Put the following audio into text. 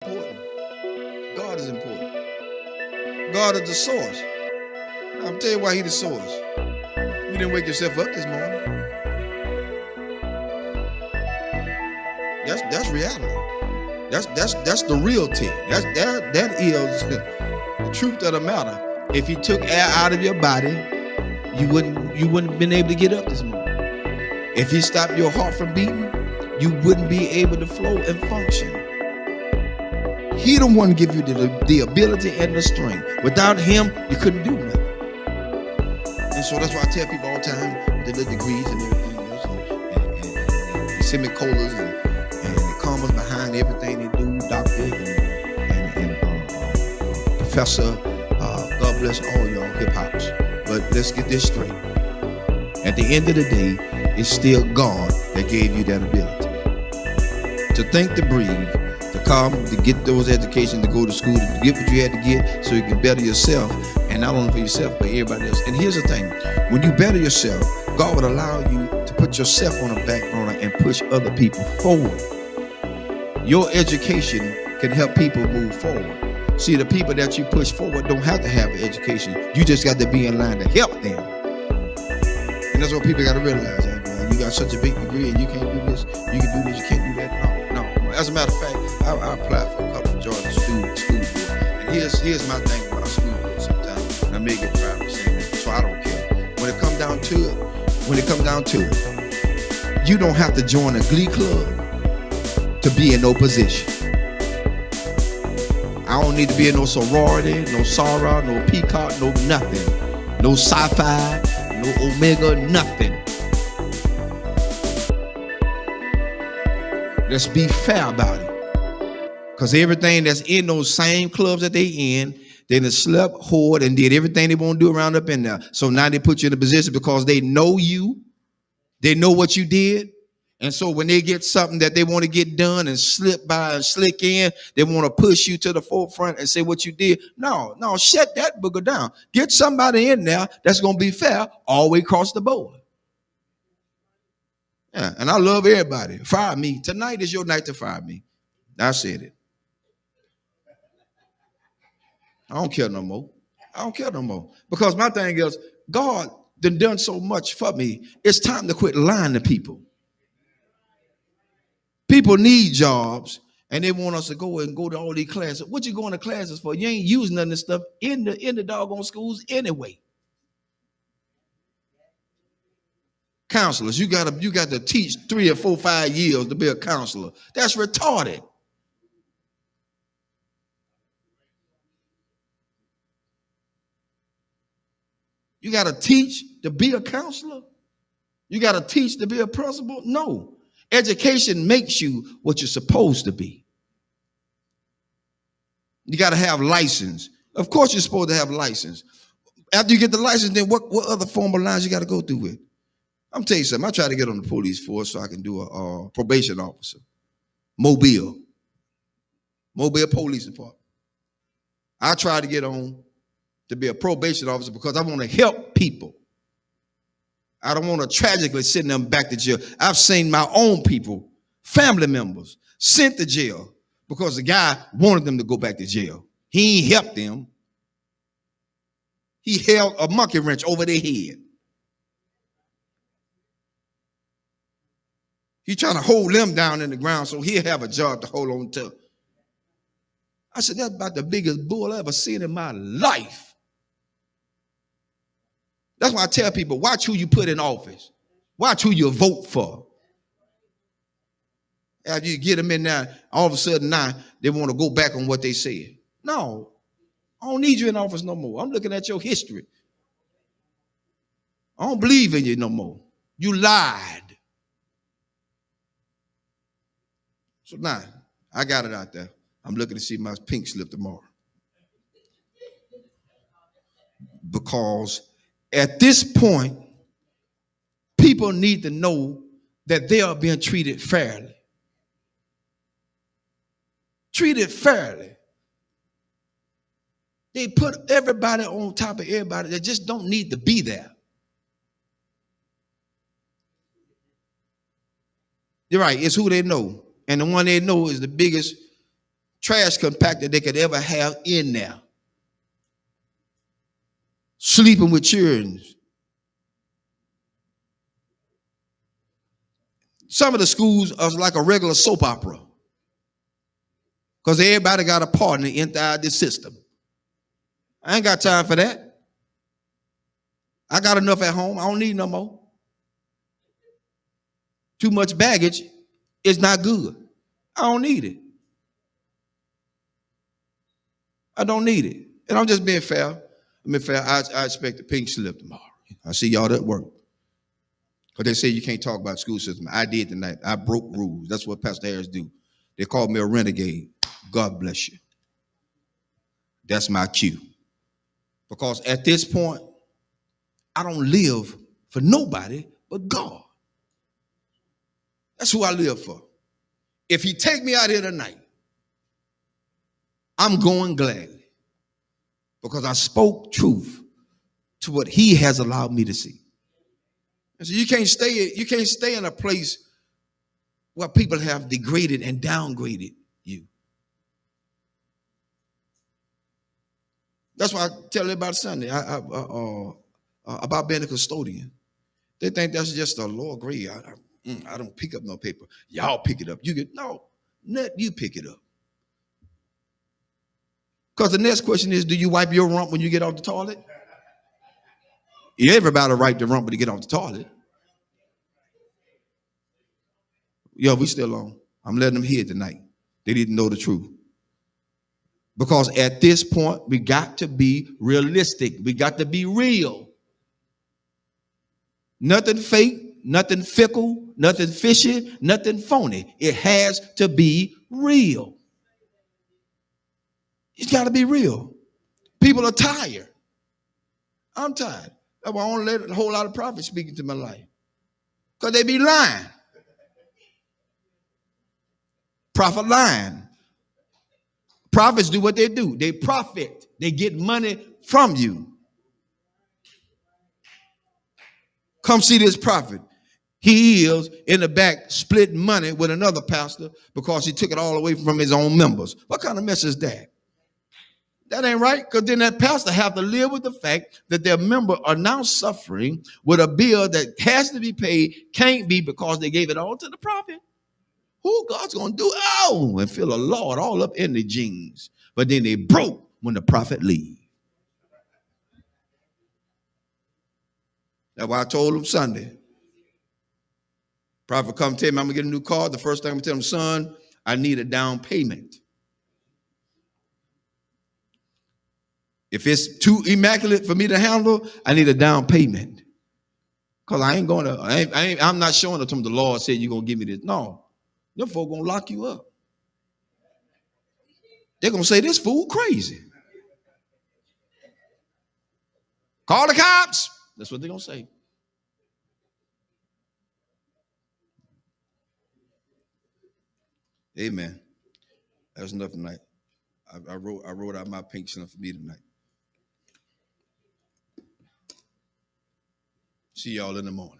important. God is important. God is the source. I'm tell you why He the source. You didn't wake yourself up this morning. That's reality. That's the real thing. That is the truth of the matter. If He took air out of your body, you wouldn't have been able to get up this morning. If He stopped your heart from beating, you wouldn't be able to flow and function. He the one give you the ability and the strength. Without Him, you couldn't do nothing. And so that's why I tell people all the time with the little degrees and everything else, and semicolons and the commas behind everything they do, doctor and professor. God bless all y'all hip hops. But let's get this straight. At the end of the day, it's still God that gave you that ability to think, to breathe, to come, to get those educations, to go to school, to get what you had to get so you can better yourself, and not only for yourself, but everybody else. And here's the thing, when you better yourself, God would allow you to put yourself on the back burner and push other people forward. Your education can help people move forward. See, the people that you push forward don't have to have an education. You just got to be in line to help them. And that's what people got to realize. You got such a big degree and you can't do this, you can do this, you can't do that. No. As a matter of fact, I applied for a couple of Georgia school board. And here's my thing about school board sometimes. And I may get 5%, so I don't care. When it comes down to it, you don't have to join a glee club to be in no position. I don't need to be in no sorority, no Sarah, no Peacock, no nothing. No sci-fi, no Omega, nothing. Let's be fair about it. Because everything that's in those same clubs that they in, they done slept, whored, and did everything they want to do around up in there. So now they put you in a position because they know you. They know what you did. And so when they get something that they want to get done and slip by and slick in, they want to push you to the forefront and say what you did. No, shut that booger down. Get somebody in there that's going to be fair all the way across the board. Yeah, and I love everybody. Fire me. Tonight is your night to fire me. I said it. I don't care no more. Because my thing is, God done so much for me. It's time to quit lying to people. People need jobs, and they want us to go to all these classes. What you going to classes for? You ain't using none of this stuff in the doggone schools anyway. Counselors, you got to teach 3 or 4, 5 years to be a counselor. That's retarded. You got to teach to be a counselor? You got to teach to be a principal? No. Education makes you what you're supposed to be. You got to have license. Of course you're supposed to have license. After you get the license, then what other formal lines you got to go through with? I'm telling you something. I try to get on the police force so I can do a probation officer. Mobile Police Department. I try to get on to be a probation officer because I want to help people. I don't want to tragically send them back to jail. I've seen my own people, family members, sent to jail because the guy wanted them to go back to jail. He ain't helped them. He held a monkey wrench over their head. He's trying to hold them down in the ground so he'll have a job to hold on to. I said, that's about the biggest bull I ever seen in my life. That's why I tell people, watch who you put in office. Watch who you vote for. After you get them in there, all of a sudden now they want to go back on what they said. No, I don't need you in office no more. I'm looking at your history. I don't believe in you no more. You lied. So now, I got it out there. I'm looking to see my pink slip tomorrow. Because at this point, people need to know that they are being treated fairly. Treated fairly. They put everybody on top of everybody that just don't need to be there. You're right, it's who they know. And the one they know is the biggest trash compactor they could ever have in there. Sleeping with children. Some of the schools are like a regular soap opera because everybody got a part in the inside this system. I ain't got time for that. I got enough at home. I don't need no more. Too much baggage is not good. I don't need it. I don't need it. And I'm just being fair. I expect a pink slip tomorrow. I see y'all at work. Because they say you can't talk about school system. I did tonight. I broke rules. That's what Pastor Harris do. They called me a renegade. God bless you. That's my cue. Because at this point, I don't live for nobody but God. That's who I live for. If he take me out here tonight, I'm going gladly. Because I spoke truth to what he has allowed me to see. And so you can't stay in a place where people have degraded and downgraded you. That's why I tell everybody Sunday about being a custodian. They think that's just a lower grade. I don't pick up no paper. Y'all pick it up. Let you pick it up. Because the next question is, do you wipe your rump when you get off the toilet? Everybody wipe the rump when you get off the toilet. Yo, we still on. I'm letting them hear tonight. They didn't know the truth. Because at this point, we got to be realistic. We got to be real. Nothing fake, nothing fickle, nothing fishy, nothing phony. It has to be real. It's got to be real. People are tired. I'm tired. That's why I don't let a whole lot of prophets speak into my life. Because they be lying. Prophet lying. Prophets do what they do. They profit. They get money from you. Come see this prophet. He is in the back splitting money with another pastor because he took it all away from his own members. What kind of mess is that? That ain't right, because then that pastor have to live with the fact that their members are now suffering with a bill that has to be paid, can't be because they gave it all to the prophet. Who God's going to do? Oh, and feel a Lord all up in the jeans. But then they broke when the prophet leave. That's why I told him Sunday. Prophet come tell me I'm going to get a new car. The first thing I'm going to tell him, son, I need a down payment. If it's too immaculate for me to handle, I need a down payment. Because I ain't going to, I'm not showing it to him the Lord said you're going to give me this. No. Them folk going to lock you up. They're going to say, this fool crazy. Call the cops. That's what they're going to say. Amen. That's enough tonight. I wrote out my pink slip for me tonight. See y'all in the morning.